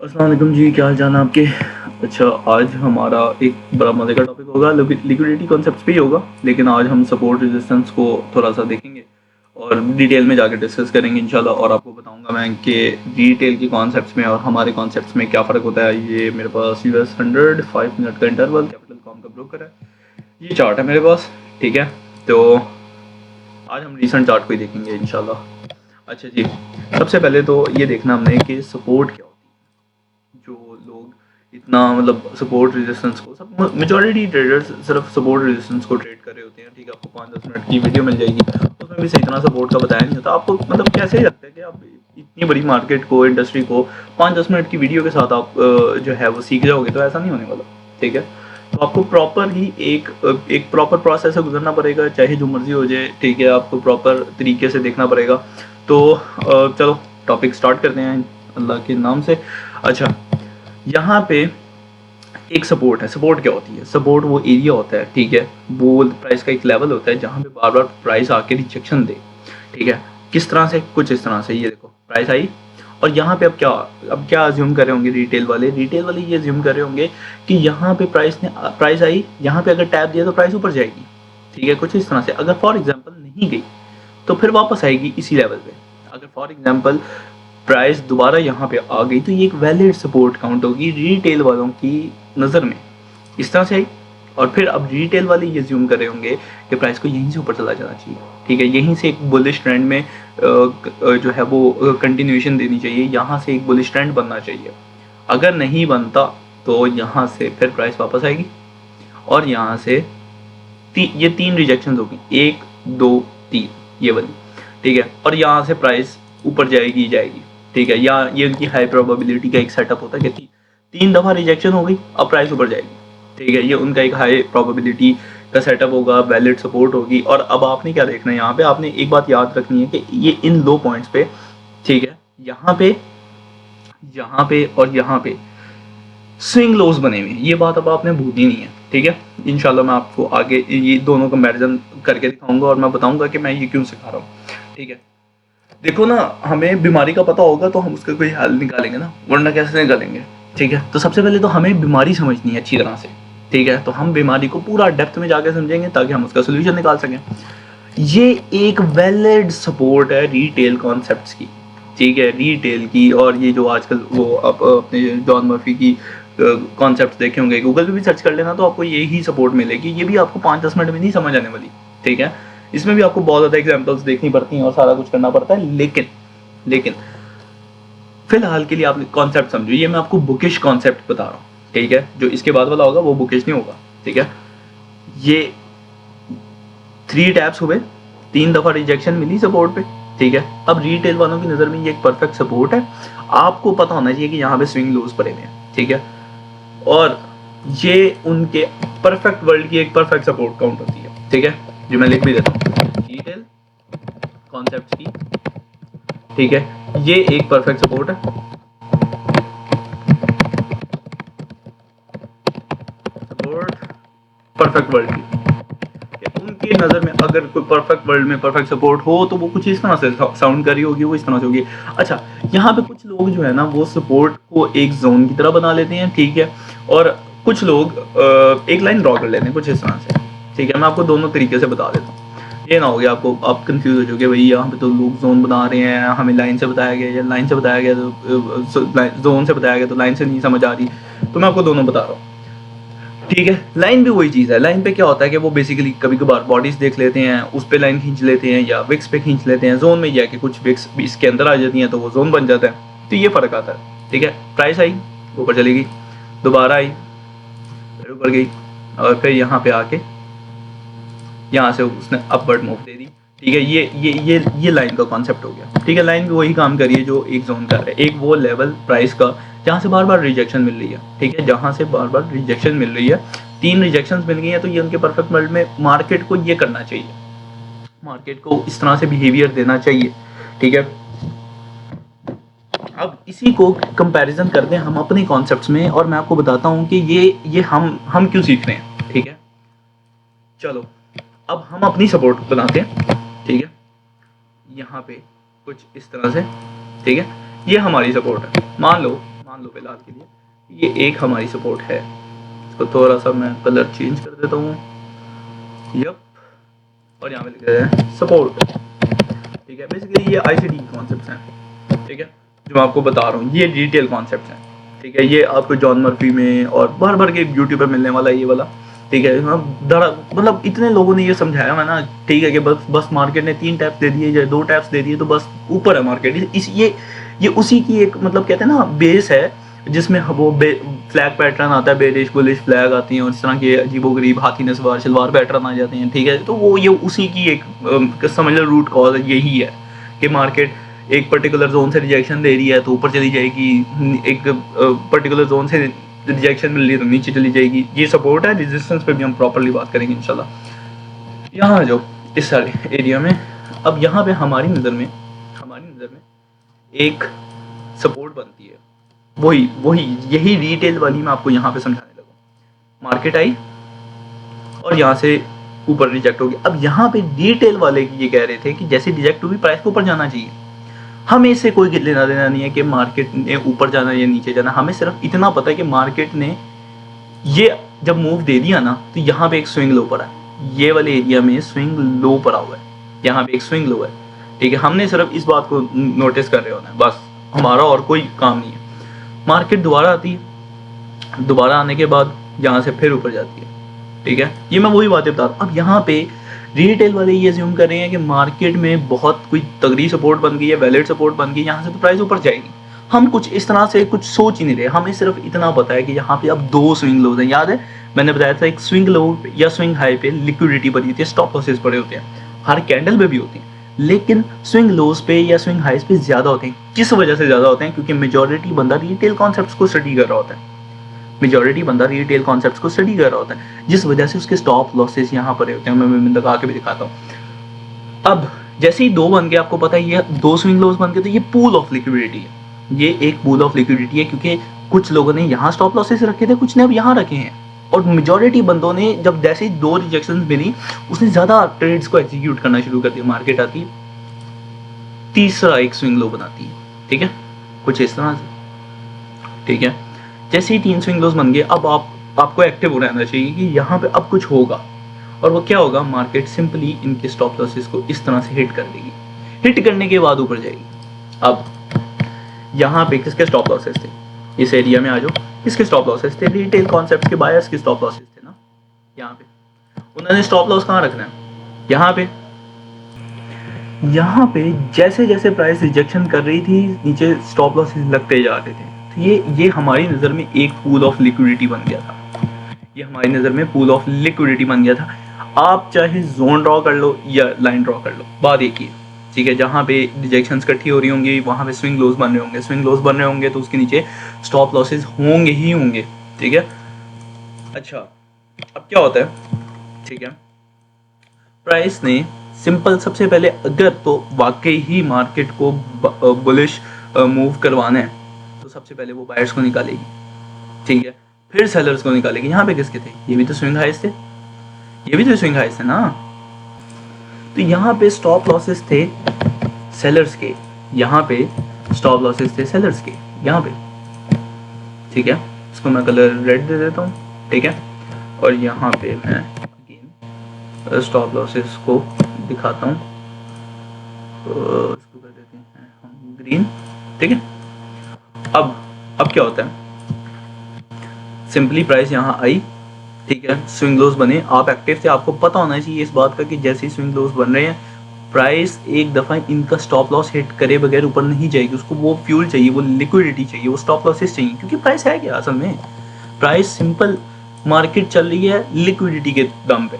अस्सलाम वालेकुम जी, क्या हाल चाल है आपके। अच्छा, आज हमारा एक बड़ा मज़े का टॉपिक होगा, लिक्विडिटी कॉन्सेप्ट्स पे ही होगा, लेकिन आज हम सपोर्ट रेजिस्टेंस को थोड़ा सा देखेंगे और डिटेल में जाकर डिस्कस करेंगे इंशाल्लाह। और आपको बताऊंगा मैं कि डिटेल की कॉन्सेप्ट्स में और हमारे कॉन्सेप्ट्स में क्या फ़र्क होता है। ये मेरे पास US 100 5 मिनट का इंटरवल कैपिटल कॉम का ब्रोकर है, ये चार्ट है मेरे पास। ठीक है, तो आज हम रिसेंट चार्ट को ही देखेंगे इंशाल्लाह। अच्छा जी, सबसे पहले तो ये देखना हमने कि सपोर्ट क्या होती है। जो लोग इतना मतलब सपोर्ट रेजिस्टेंस को, सब मेजॉरिटी ट्रेडर्स सिर्फ सपोर्ट रेजिस्टेंस को ट्रेड कर रहे होते हैं। ठीक है, आपको 5-10 मिनट की वीडियो मिल जाएगी, उसमें भी सही तरह सपोर्ट का बताया नहीं होता आपको। मतलब कैसे लगता है कि आप इतनी बड़ी मार्केट को, इंडस्ट्री को 5-10 मिनट की वीडियो के साथ आप जो है वो सीख जाओगे, तो ऐसा नहीं होने वाला। ठीक है, तो आपको प्रॉपर ही एक प्रॉपर प्रोसेस से गुजरना पड़ेगा, चाहे जो मर्जी हो जाए। ठीक है, आपको प्रॉपर तरीके से देखना पड़ेगा। तो चलो टॉपिक स्टार्ट करते हैं अल्लाह के नाम से। अच्छा, यहाँ पे एक सपोर्ट है। सपोर्ट क्या होती है? सपोर्ट वो एरिया होता है, ठीक है, वो प्राइस का एक लेवल होता है जहाँ पे बार बार प्राइस आके रिजेक्शन दे। ठीक है, किस तरह से? कुछ इस तरह से, ये देखो प्राइस आई और यहाँ पे अब क्या अज्यूम कर रहे होंगे रिटेल वाले ये अज्यूम कर रहे होंगे कि यहाँ पे प्राइस आई, यहाँ पे अगर टैप दिया तो प्राइस ऊपर जाएगी। ठीक है, कुछ इस तरह से। अगर फॉर एग्जाम्पल नहीं गई तो फिर वापस आएगी इसी लेवल पे। अगर फॉर एग्जाम्पल प्राइस दोबारा यहाँ पे आ गई तो ये एक वैलिड सपोर्ट काउंट होगी रिटेल वालों की नज़र में। इस तरह से आई और फिर अब रिटेल वाले ये ज्यूम कर रहे होंगे कि प्राइस को यहीं से ऊपर चला जाना चाहिए। ठीक है, यहीं से एक बुलिश ट्रेंड में जो है वो कंटिन्यूएशन देनी चाहिए, यहाँ से एक बुलिश ट्रेंड बनना चाहिए। अगर नहीं बनता तो यहाँ से फिर प्राइस वापस आएगी और यहाँ से ये 3 रिजेक्शन होगी, 1 2 3, ये वाली। ठीक है, और यहाँ से प्राइस ऊपर जाएगी। ठीक है, या ये उनकी हाई प्रोबेबिलिटी का एक सेटअप होता है कि 3 दफ़ा रिजेक्शन हो गई, अब प्राइस ऊपर जाएगी। ठीक है, ये उनका एक हाई प्रोबेबिलिटी का सेटअप होगा, वैलिड सपोर्ट होगी। और अब आपने क्या देखना है, यहाँ पे आपने एक बात याद रखनी है कि ये इन लो पॉइंट्स पे, ठीक है, यहाँ पे और यहाँ पे स्विंग लोज बने हुए हैं। ये बात अब आपने भूलनी नहीं है। ठीक है, इंशाल्लाह मैं आपको आगे ये दोनों कंपैरिजन करके दिखाऊंगा और मैं बताऊंगा कि मैं ये क्यों सिखा रहा हूँ। ठीक है, देखो ना, हमें बीमारी का पता होगा तो हम उसका कोई हल निकालेंगे ना, वरना कैसे निकालेंगे। ठीक है, तो सबसे पहले तो हमें बीमारी समझनी है अच्छी तरह से। ठीक है, तो हम बीमारी को पूरा डेप्थ में जाके समझेंगे ताकि हम उसका सोल्यूशन निकाल सकें। ये एक वैलिड सपोर्ट है रिटेल कॉन्सेप्ट्स की। ठीक है, रिटेल की। और ये जो आजकल वो अपने जॉन मर्फी की कॉन्सेप्ट देखे होंगे, गूगल पे भी सर्च कर लेना तो आपको यही सपोर्ट मिलेगी। ये भी आपको 5-10 मिनट में नहीं समझ आने वाली। ठीक है, इसमें भी आपको बहुत ज़्यादा एग्जांपल्स देखनी पड़ती हैं और सारा कुछ करना पड़ता है। लेकिन फिलहाल के लिए आप कॉन्सेप्ट समझो, ये मैं आपको बुकिश कॉन्सेप्ट बता रहा हूँ। ठीक है, जो इसके बाद वाला होगा वो बुकिश नहीं होगा। ठीक है, ये 3 टैप्स हुए, 3 दफ़ा रिजेक्शन मिली सपोर्ट पे। ठीक है, अब रिटेल वालों की नज़र में ये एक परफेक्ट सपोर्ट है। आपको पता होना चाहिए कि यहाँ पे स्विंग लोज पड़े हुए हैं। ठीक है, और ये उनके परफेक्ट वर्ल्ड की एक परफेक्ट सपोर्ट काउंट होती है। ठीक है, जो मैं लिख भी देता हूँ डिटेल कॉन्सेप्ट की। ठीक है, ये एक परफेक्ट सपोर्ट है, सपोर्ट परफेक्ट वर्ल्ड की। उनकी नज़र में अगर कोई परफेक्ट वर्ल्ड में परफेक्ट सपोर्ट हो तो वो कुछ इस तरह से साउंड कर रही होगी, वो इस तरह से होगी। अच्छा, यहाँ पे कुछ लोग जो है ना वो सपोर्ट को एक जोन की तरह बना लेते हैं। ठीक है, और कुछ लोग एक लाइन ड्रॉ कर लेते हैं कुछ इस तरह से। ठीक है, मैं आपको दोनों तरीके से बता देता हूँ, ये ना हो गया आप कंफ्यूज हो जाओगे, भाई यहाँ पे तो लोग जोन बना रहे हैं, हमें लाइन से बताया गया, या लाइन से बताया गया तो जोन से बताया गया तो लाइन से नहीं समझ आ रही। तो मैं आपको दोनों बता रहा हूँ। ठीक है, लाइन भी वही चीज़ है। लाइन पे क्या होता है कि वो बेसिकली कभी कभार बॉडीज देख लेते हैं, उस पर लाइन खींच लेते हैं या विक्स पे खींच लेते हैं। जोन में जाके कुछ विक्स भी इसके अंदर आ जाती हैं तो वो जोन बन जाता है। तो ये फ़र्क आता है। ठीक है, प्राइस आई ऊपर चली गई, दोबारा आई फिर ऊपर गई, और फिर यहाँ पे आके यहाँ से उसने अपवर्ड मूव दे दी। ठीक है, ये लाइन का कॉन्सेप्ट हो गया। ठीक है, लाइन भी वही काम करिए जो एक जोन कर रहा है, एक वो लेवल प्राइस का जहाँ से बार बार रिजेक्शन मिल रही है। ठीक है, जहाँ से बार बार रिजेक्शन मिल रही है, 3 रिजेक्शंस मिल गई हैं, तो ये उनके परफेक्ट वर्ल्ड में मार्केट को ये करना चाहिए, मार्केट को इस तरह से बिहेवियर देना चाहिए। ठीक है, अब इसी को कंपैरिजन करते हैं हम अपने कॉन्सेप्ट्स में, और मैं आपको बताता हूँ कि ये हम क्यों सीख रहे हैं। ठीक है, चलो अब हम अपनी सपोर्ट बनाते हैं। ठीक है, यहाँ पे कुछ इस तरह से। ठीक है, ये हमारी सपोर्ट है। मान लो मान लो फिलहाल के लिए ये एक हमारी सपोर्ट है। इसको थोड़ा सा मैं कलर चेंज कर देता हूँ, यप, और यहाँ पे लिख रहे हैं सपोर्ट। ठीक है, बेसिकली ये ICD कॉन्सेप्ट्स हैं, ठीक है, जो मैं आपको बता रहा हूँ, ये डिटेल कॉन्सेप्ट्स हैं। ठीक है, ये आपको जॉन मर्फी में और भर भर के यूट्यूब पे मिलने वाला ये वाला। ठीक है, मतलब इतने लोगों ने ये समझाया है ना, ठीक है, कि बस मार्केट ने 3 टैप्स दे दिए या 2 टैप्स दे दिए तो बस ऊपर है मार्केट। ये उसी की एक मतलब कहते हैं ना बेस है, जिसमें वो फ्लैग पैटर्न आता है, बेरिश बुलिश फ्लैग आती हैं और इस तरह के अजीबोगरीब हाथी नस्वार शलवार पैटर्न आ जाते हैं। ठीक है, तो वो ये उसी की एक समझ लो रूट कॉज यही है कि मार्केट एक पर्टिकुलर जोन से रिजेक्शन दे रही है तो ऊपर चली जाएगी, एक पर्टिकुलर जोन से रिजेक्शन मिल रही है तो नीचे चली जाएगी। ये सपोर्ट है, रेजिस्टेंस पे भी हम प्रॉपर्ली बात करेंगे इंशाल्लाह। यहाँ जो इस सारे एरिया में, अब यहाँ पे हमारी नज़र में एक सपोर्ट बनती है, वही यही रिटेल वाली मैं आपको यहाँ पे समझाने लगा। मार्केट आई और यहाँ से ऊपर रिजेक्ट हो गया। अब यहाँ पे रिटेल वाले ये कह रहे थे कि जैसे रिजेक्ट हुई प्राइस को ऊपर जाना चाहिए। हमें इससे कोई लेना देना नहीं है कि मार्केट ने ऊपर जाना या नीचे जाना, हमें सिर्फ इतना पता है कि मार्केट ने ये जब मूव दे दिया ना तो यहाँ पे एक स्विंग लो पड़ा है, ये वाले एरिया में स्विंग लो पड़ा हुआ है, यहाँ पे एक स्विंग लो है। ठीक है, हमने सिर्फ इस बात को नोटिस कर रहे होना है, बस हमारा और कोई काम नहीं है। मार्केट दोबारा आती है, दोबारा आने के बाद यहाँ से फिर ऊपर जाती है। ठीक है, ये मैं वही बातें बता रहा हूँ। अब यहाँ पे रिटेल वाले ये अज्यूम कर रहे हैं कि मार्केट में बहुत कोई तगड़ी सपोर्ट बन गई है, वैलिड सपोर्ट बन गई, यहाँ से तो प्राइस ऊपर जाएगी। हम कुछ इस तरह से कुछ सोच ही नहीं रहे, हमें सिर्फ इतना पता है कि यहाँ पे अब 2 स्विंग लोज हैं। याद है मैंने बताया था, एक स्विंग लो या स्विंग हाई पे लिक्विडिटी बनी होती है, स्टॉप लॉसेस पड़े होते हैं, हर कैंडल में भी होती है, लेकिन स्विंग लोज पे या स्विंग हाइज पे ज्यादा होते हैं। किस वजह से ज्यादा होते हैं? क्योंकि मेजॉरिटी बंदा रिटेल कॉन्सेप्ट्स को स्टडी कर रहा होता है, मेजॉरिटी बंदा रिटेल कॉन्सेप्ट्स को स्टडी कर रहा होता है, जिस वजह से उसके स्टॉप लॉसेस यहाँ पर होते हैं। मैं लगा के भी दिखाता हूँ। अब जैसे ही 2 बन गए, आपको पता है ये 2 स्विंग लोज बन गए, तो ये पूल ऑफ लिक्विडिटी है, ये एक पूल ऑफ लिक्विडिटी है, क्योंकि कुछ लोगों ने यहाँ स्टॉप लॉसेस रखे थे, कुछ ने अब यहाँ रखे हैं, और मेजॉरिटी बंदों ने जब जैसे ही 2 रिजेक्शंस मिली उसने ज्यादा ट्रेड्स को एग्जीक्यूट करना शुरू कर दिया। मार्केट आती है, तीसरा एक स्विंग लो बनाती है, ठीक है, कुछ इस तरह से। ठीक है, जैसे ही 3 स्विंग लोज बन गए, अब आपको एक्टिव हो रहना चाहिए कि यहाँ पे अब कुछ होगा, और वो क्या होगा? मार्केट सिंपली इनके स्टॉप लॉसेस को इस तरह से हिट कर देगी, हिट करने के बाद ऊपर जाएगी। अब यहाँ पे किसके स्टॉप लॉसेस थे? इस एरिया में आ जाओ, किसके स्टॉप लॉसेस थे? रिटेल कॉन्सेप्ट के बायर्स के स्टॉप लॉसेस थे ना। यहाँ पे उन्होंने स्टॉप लॉस कहाँ रखना है? यहाँ पे जैसे जैसे प्राइस रिजेक्शन कर रही थी, नीचे स्टॉप लॉसेस लगते जा रहे थे। तो ये हमारी नज़र में एक पूल ऑफ लिक्विडिटी बन गया था, ये हमारी नज़र में पूल ऑफ लिक्विडिटी बन गया था। आप चाहे जोन ड्रॉ कर लो या लाइन ड्रॉ कर लो, बात एक ही है। ठीक है, जहाँ पे रिजेक्शंस इकट्ठी हो रही होंगी वहाँ पे स्विंग लोज बन रहे होंगे, स्विंग लोज बन रहे होंगे तो उसके नीचे स्टॉप लॉसेस होंगे ही होंगे। ठीक है, अच्छा अब क्या होता है? ठीक है, प्राइस ने सिंपल सबसे पहले अगर तो वाकई ही मार्केट को बुलिश मूव करवाना है तो सबसे पहले वो बायर्स को निकालेगी। ठीक है, फिर सेलर्स को निकालेगी। यहाँ पे किसके थे? ये भी तो स्विंग हाइज थे, ये भी तो स्विंग हाइज थे ना। तो यहाँ पे स्टॉप लॉसेस थे सेलर्स के, यहाँ पे स्टॉप लॉसेस थे सेलर्स के, यहाँ पे। ठीक है, इसको मैं कलर रेड दे देता हूँ। ठीक है, और यहाँ पे मैं अगेन स्टॉप लॉसेस को दिखाता हूँ, इसको कर देते हैं हम ग्रीन। ठीक है, अब क्या होता है? सिंपली प्राइस यहाँ आई, ठीक है, स्विंग लोज बने, आप एक्टिव थे, आपको पता होना चाहिए इस बात का कि जैसे ही स्विंग लोज बन रहे हैं प्राइस एक दफ़ा इनका स्टॉप लॉस हिट करे बगैर ऊपर नहीं जाएगी। उसको वो फ्यूल चाहिए, वो लिक्विडिटी चाहिए, वो स्टॉप लॉसेस चाहिए। क्योंकि प्राइस है क्या असल में? प्राइस सिंपल मार्केट चल रही है लिक्विडिटी के दम पे।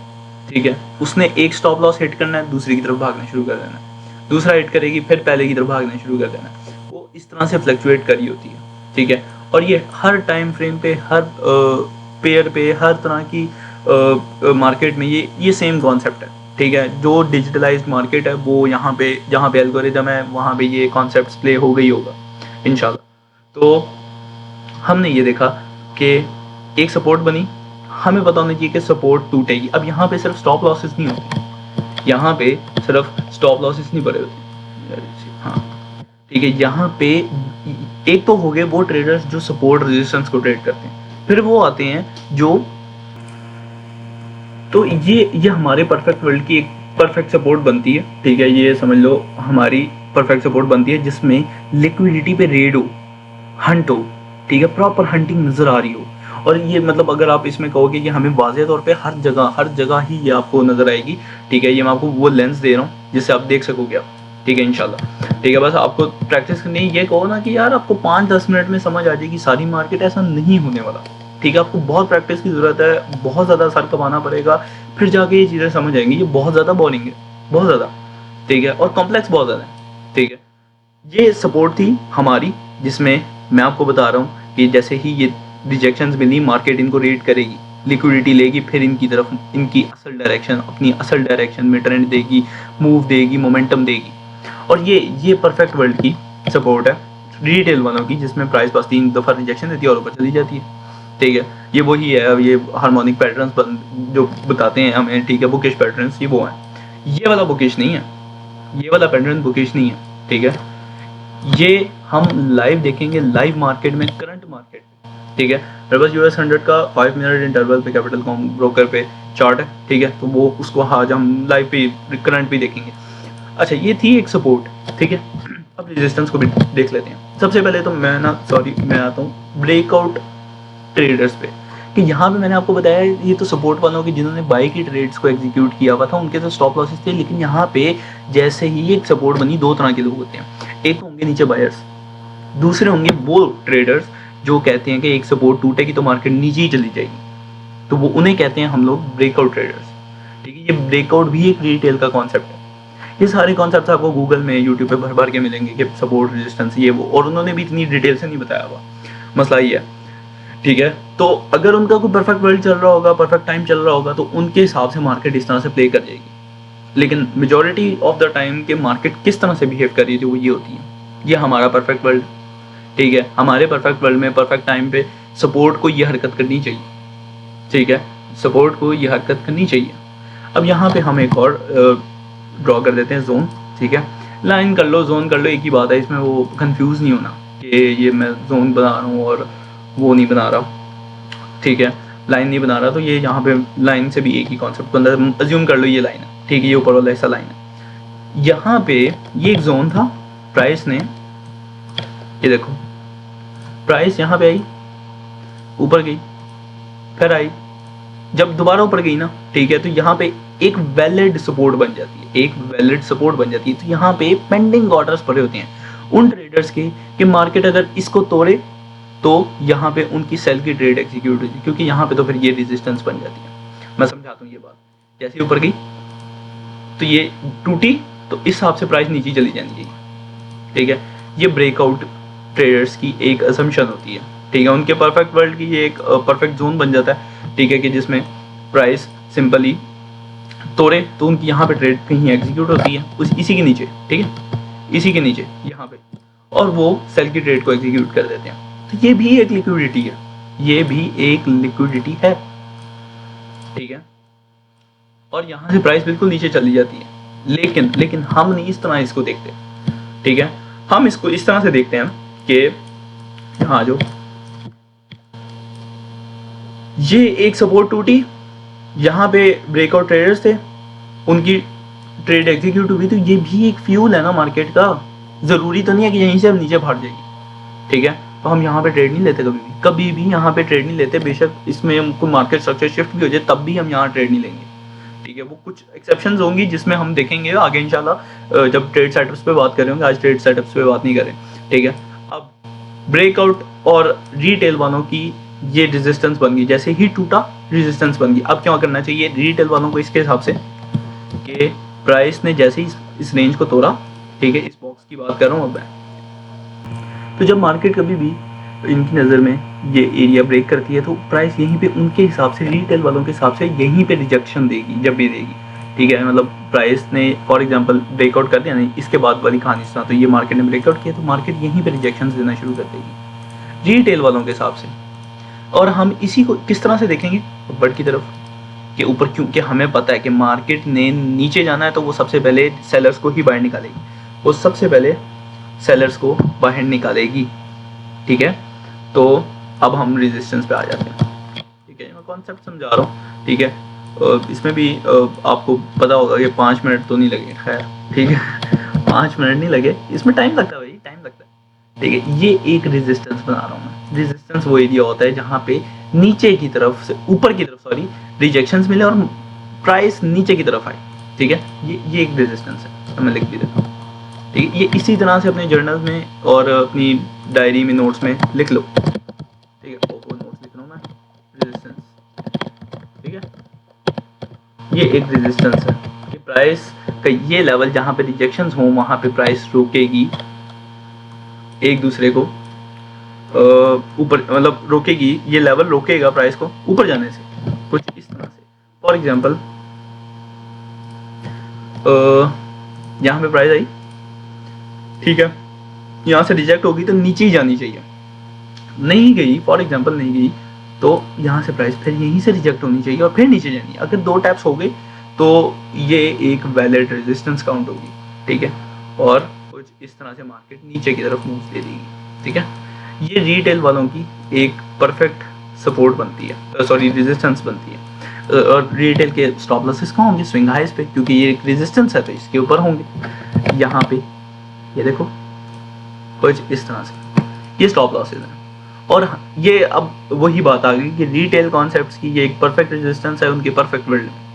ठीक है, उसने एक स्टॉप लॉस हिट करना है, दूसरी की तरफ भागना शुरू कर देना है, दूसरा हिट करेगी, फिर पहले की तरफ भागना शुरू कर देना है। वो इस तरह से फ्लक्चुएट करी होती है। ठीक है, और ये हर टाइम फ्रेम पे, हर पेयर पे, हर तरह की मार्केट में ये सेम कॉन्सेप्ट है। ठीक है, जो डिजिटलाइज्ड मार्केट है वो यहाँ पे, जहाँ पे एल्गोरिदम है वहाँ पे ये कॉन्सेप्ट प्ले हो गई होगा इंशाल्लाह। तो हमने ये देखा कि एक सपोर्ट बनी, हमें पता होना चाहिए कि सपोर्ट टूटेगी। अब यहाँ पे सिर्फ स्टॉप लॉसेस नहीं होते, यहाँ पे सिर्फ स्टॉप लॉसेस नहीं पड़े होते। हाँ, ठीक है, यहाँ पे एक तो हो गए वो ट्रेडर्स जो सपोर्ट रेजिस्टेंस को ट्रेड करते हैं, फिर वो आते हैं जो, तो ये हमारे परफेक्ट वर्ल्ड की एक परफेक्ट सपोर्ट बनती है, ठीक है, ये समझ लो हमारी परफेक्ट सपोर्ट बनती है जिसमें लिक्विडिटी पे रेड हो, हंट हो, ठीक है, प्रॉपर हंटिंग नजर आ रही हो। और ये मतलब अगर आप इसमें कहोगे कि हमें वाज़ेह तौर पे हर जगह ही ये आपको नजर आएगी, ठीक है, ये मैं आपको वो लेंस दे रहा हूँ जिससे आप देख सकोगे आप, ठीक है, इंशाल्लाह, ठीक है। बस आपको प्रैक्टिस करनी है, ये कहो ना कि यार आपको 5-10 मिनट में समझ आ जाएगी सारी मार्केट, ऐसा नहीं होने वाला, ठीक है, आपको बहुत प्रैक्टिस की ज़रूरत है, बहुत ज़्यादा सर कमाना पड़ेगा, फिर जाके ये चीज़ें समझ आएंगी। ये बहुत ज़्यादा बोरिंग है, बहुत ज़्यादा, ठीक है, और कॉम्प्लेक्स बहुत ज़्यादा है, ठीक है। ये सपोर्ट थी हमारी जिसमें मैं आपको बता रहा हूँ कि जैसे ही ये रिजेक्शंस मिली, मार्केट इनको रीड करेगी, लिक्विडिटी लेगी, फिर इनकी तरफ इनकी असल डायरेक्शन, अपनी असल डायरेक्शन में ट्रेंड देगी, मूव देगी, मोमेंटम देगी। और ये परफेक्ट वर्ल्ड की सपोर्ट है रिटेल वालों की, जिसमें प्राइस बस 3 दफ़ा रिजेक्शन देती है और ऊपर चली जाती है, ठीक है। ये वही है, अब ये हार्मोनिक पैटर्न्स जो बताते हैं हमें, ठीक है, बुकिश पैटर्न्स, ये वो हैं। ये वाला बुकिश नहीं है, ये वाला पैटर्न बुकिश नहीं है, ठीक है। ये हम लाइव देखेंगे, लाइव मार्केट में, करंट मार्केट, ठीक है। मेरे पास US 100 का 5 मिनट इंटरवल पे कैपिटल कॉम ब्रोकर पे चार्ट है, ठीक है, तो वो उसको आज हम लाइव पे करंट भी देखेंगे। अच्छा, ये थी एक सपोर्ट, ठीक है। अब रेजिस्टेंस को भी देख लेते हैं। सबसे पहले तो मैं आता हूँ ब्रेकआउट ट्रेडर्स पे, कि यहाँ पे मैंने आपको बताया ये तो सपोर्ट वालों की जिन्होंने बाई की ट्रेड्स को एग्जीक्यूट किया हुआ था, उनके तो स्टॉप लॉसेस थे। लेकिन यहाँ पे जैसे ही एक सपोर्ट बनी, दो तरह के लोग होते हैं, एक तो होंगे नीचे बायर्स, दूसरे होंगे वो ट्रेडर्स जो कहते हैं कि एक सपोर्ट टूटेगी तो मार्केट नीचे ही चली जाएगी, तो वो उन्हें कहते हैं हम लोग ब्रेकआउट ट्रेडर्स, ठीक है। ये ब्रेकआउट भी एक रिटेल का कॉन्सेप्ट है। ये सारे कॉन्सेप्ट आपको गूगल में, यूट्यूब पे भर भर के मिलेंगे कि सपोर्ट, रेजिस्टेंस, ये वो, और उन्होंने भी इतनी डिटेल से नहीं बताया हुआ। मसला ये है, ठीक है। तो अगर उनका कोई परफेक्ट वर्ल्ड चल रहा होगा, परफेक्ट टाइम चल रहा होगा, तो उनके हिसाब से मार्केट इस तरह से प्ले कर जाएगी। लेकिन मेजॉरिटी ऑफ द टाइम के मार्केट किस तरह से बिहेव कर रही है, वो ये होती है, ये हमारा परफेक्ट वर्ल्ड, ठीक है। हमारे परफेक्ट वर्ल्ड में परफेक्ट टाइम पे सपोर्ट को ये हरकत करनी चाहिए, ठीक है, सपोर्ट को ये हरकत करनी चाहिए। अब यहाँ पे हम एक और ड्रॉ कर देते हैं जोन, ठीक है। लाइन कर लो, जोन कर लो, एक ही बात है, इसमें वो कंफ्यूज नहीं होना कि ये मैं जोन बना रहा हूँ और वो नहीं बना रहा, ठीक है, लाइन नहीं बना रहा। तो ये यहाँ पे लाइन से भी एक ही कॉन्सेप्ट बनता है, अज्यूम कर लो ये लाइन है, ठीक है, ये ऊपर वाला ऐसा लाइन है। यहाँ पे ये एक जोन था, प्राइस ने, ये देखो प्राइस यहाँ पे आई, ऊपर गई, फिर आई, जब दोबारा ऊपर गई ना, ठीक है, तो यहाँ पे एक वैलिड सपोर्ट बन जाती है, एक वैलिड सपोर्ट बन जाती है। तो यहाँ पे पेंडिंग ऑर्डर्स पड़े होते हैं उन ट्रेडर्स के कि मार्केट अगर इसको तोड़े तो यहाँ पे उनकी सेल की ट्रेड एग्जीक्यूट होती है, क्योंकि यहाँ पे तो फिर ये रेजिस्टेंस बन जाती है। मैं समझाता हूँ ये बात, जैसे ऊपर गई तो ये टूटी, तो इस हिसाब से प्राइस नीचे चली जानी चाहिए, ठीक है। ये ब्रेकआउट ट्रेडर्स की एक असम्पशन होती है, ठीक है। उनके परफेक्ट वर्ल्ड की ये एक परफेक्ट जोन बन जाता है, ठीक है, कि जिसमें प्राइस सिंपली तोड़े तो उनकी यहाँ पे ट्रेड कहीं एग्जीक्यूट होती है, उस इसी के नीचे, ठीक है, इसी के नीचे यहाँ पे, और वो सेल की ट्रेड को एग्जीक्यूट कर देते हैं। तो ये भी एक लिक्विडिटी है, ये भी एक लिक्विडिटी है, ठीक है। और यहाँ से प्राइस बिल्कुल नीचे चली जाती है, लेकिन हम नहीं इस तरह इसको देखते, ठीक है। हम इसको इस तरह से देखते हैं कि यहाँ जो ये एक सपोर्ट टूटी, यहाँ पे ब्रेकआउट ट्रेडर्स थे, उनकी ट्रेड एग्जीक्यूट हुई, तो ये भी एक फ्यूल है ना मार्केट का। जरूरी तो नहीं है कि यहीं से अब नीचे भाग जाएगी, ठीक है। तो हम यहाँ पे ट्रेड नहीं लेते, कभी भी यहाँ पे ट्रेड नहीं लेते। बेशक इसमें कोई मार्केट स्ट्रक्चर शिफ्ट भी हो जाए, तब भी हम यहाँ ट्रेड नहीं लेंगे, ठीक है। वो कुछ एक्सेप्शंस होंगी जिसमें हम देखेंगे आगे इंशाल्लाह, जब ट्रेड सेटअप्स पे बात करेंगे। आज ट्रेड सेटअप्स पे बात नहीं करें, ठीक है। अब ब्रेकआउट और रिटेल वालों की ये रेजिस्टेंस बन गई, जैसे ही टूटा रेजिस्टेंस बन गई। अब क्या करना चाहिए रिटेल वालों को इसके हिसाब से कि प्राइस ने जैसे ही इस रेंज को तोड़ा, ठीक है, इस बॉक्स की बात कर रहा हूँ अब मैं, तो जब मार्केट कभी भी इनकी नज़र में ये एरिया ब्रेक करती है तो प्राइस यहीं पे उनके हिसाब से, रिटेल वालों के हिसाब से यहीं पे रिजेक्शन देगी, जब भी देगी, ठीक है। मतलब प्राइस ने फॉर एग्जांपल ब्रेकआउट कर दिया नहीं, इसके बाद वाली कहानी सुना, तो ये मार्केट ने ब्रेकआउट किया तो मार्केट यहीं पे रिजेक्शन देना शुरू कर देगी रिटेल वालों के हिसाब से। और हम इसी को किस तरह से देखेंगे ऊपर की तरफ कि ऊपर, क्योंकि हमें पता है कि मार्केट ने नीचे जाना है तो वो सबसे पहले सेलर्स को ही बाहर निकालेगी, वो सबसे पहले सेलर्स को बाहर निकालेगी, ठीक है, तो अब हम रेजिस्टेंस पे आ जाते हैं। ठीक है, मैं कॉन्सेप्ट समझा रहा हूँ। ठीक है, इसमें भी आपको पता होगा कि 5 मिनट तो नहीं लगे, खैर ठीक है 5 मिनट नहीं लगे, इसमें टाइम लगता है भाई, टाइम लगता है। ठीक है, ये एक रेजिस्टेंस बना रहा हूँ मैं। रेजिस्टेंस वो एरिया होता है जहाँ पे नीचे की तरफ से ऊपर की तरफ सॉरी रिजेक्शंस मिले और प्राइस नीचे की तरफ आए। ठीक है, ये एक रेजिस्टेंस है, तो मैं लिख भी देता हूँ। ठीक है, ये इसी तरह से अपने जर्नल में और अपनी डायरी में नोट्स में लिख लो। ठीक है, नोट्स लिख रहा हूँ मैं, रेजिस्टेंस। ठीक है, ये एक रेजिस्टेंस है कि प्राइस का ये लेवल जहाँ पे रिजेक्शंस हो वहाँ पे प्राइस रोकेगी एक दूसरे को ऊपर, मतलब रोकेगी, ये लेवल रोकेगा प्राइस को ऊपर जाने से, कुछ इस तरह से। फॉर एग्जांपल यहाँ पे प्राइस आई, ठीक है, यहाँ से रिजेक्ट होगी तो नीचे ही जानी चाहिए, नहीं गई, फॉर एग्जांपल नहीं गई, तो यहाँ से प्राइस फिर यहीं से रिजेक्ट होनी चाहिए और फिर नीचे जानी है। अगर 2 टैप्स हो गए तो ये एक वैलिड रेजिस्टेंस काउंट होगी। ठीक है, और कुछ इस तरह से मार्केट नीचे की तरफ मूव दे देगी। ठीक है, ये रिटेल वालों की एक परफेक्ट सपोर्ट बनती है, सॉरी रेजिस्टेंस बनती है। और रिटेल के स्टॉप लॉसेस कहाँ होंगे? स्विंग हाइज पे, क्योंकि ये एक रेजिस्टेंस है तो इसके ऊपर होंगे। यहाँ पे ये देखो कुछ इस तरह से ये स्टॉप लॉसेस हैं। और ये अब वही बात आ गई कि रिटेल कॉन्सेप्ट्स की ये एक परफेक्ट रेजिस्टेंस है उनकी परफेक्ट वर्ल्ड में।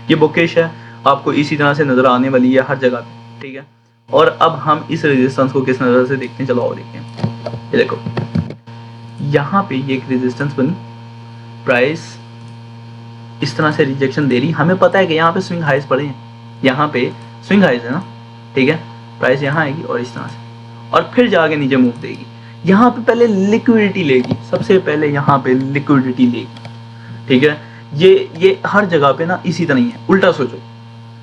ये बुकिश है, आपको इसी तरह से नजर आने वाली है हर जगह पे। ठीक है, और अब हम इस रेजिस्टेंस को किस नज़र से देखते हैं, चलो और देखते हैं। ये देखो यहाँ पे ये एक रेजिस्टेंस बनी, प्राइस इस तरह से रिजेक्शन दे रही, हमें पता है कि यहाँ पे स्विंग हाइज पड़े हैं, यहाँ पे स्विंग हाइज है ना। ठीक है, प्राइस यहाँ आएगी और इस तरह से, और फिर जाके नीचे मूव देगी। यहाँ पे पहले लिक्विडिटी लेगी, सबसे पहले यहाँ पे लिक्विडिटी लेगी। ठीक है, ये हर जगह पे ना इसी तरह ही है, उल्टा सोचो,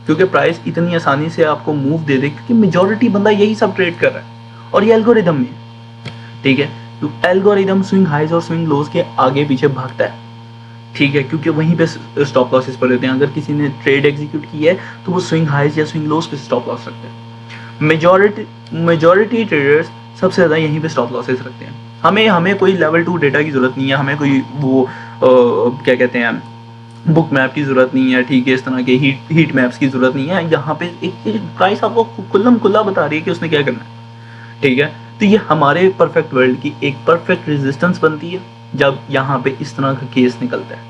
क्योंकि प्राइस इतनी आसानी से आपको मूव दे दे क्योंकि मेजॉरिटी बंदा यही सब ट्रेड कर रहा है और ये एल्गोरिदम में है। ठीक है, तो एल्गोरिदम स्विंग हाइज और स्विंग लोज के आगे पीछे भागता है। ठीक है, क्योंकि वहीं पे स्टॉप लॉसेस पर रहते हैं। अगर किसी ने ट्रेड एग्जीक्यूट की है तो वो स्विंग हाइज या स्विंग लोज पे स्टॉप लॉस रखते हैं। मेजॉरिटी ट्रेडर्स सबसे ज़्यादा यहीं पे स्टॉप लॉसेस रखते हैं। हमें कोई लेवल 2 डेटा की ज़रूरत नहीं है, हमें कोई वो क्या कहते हैं बुक मैप की ज़रूरत नहीं है। ठीक है, इस तरह के हीट मैप्स की ज़रूरत नहीं है। यहाँ पे एक प्राइस आपको खुल्लम खुल्ला बता रही है कि उसने क्या करना है। ठीक है, तो ये हमारे परफेक्ट वर्ल्ड की एक परफेक्ट रेजिस्टेंस बनती है जब यहाँ पे इस तरह का केस निकलता है।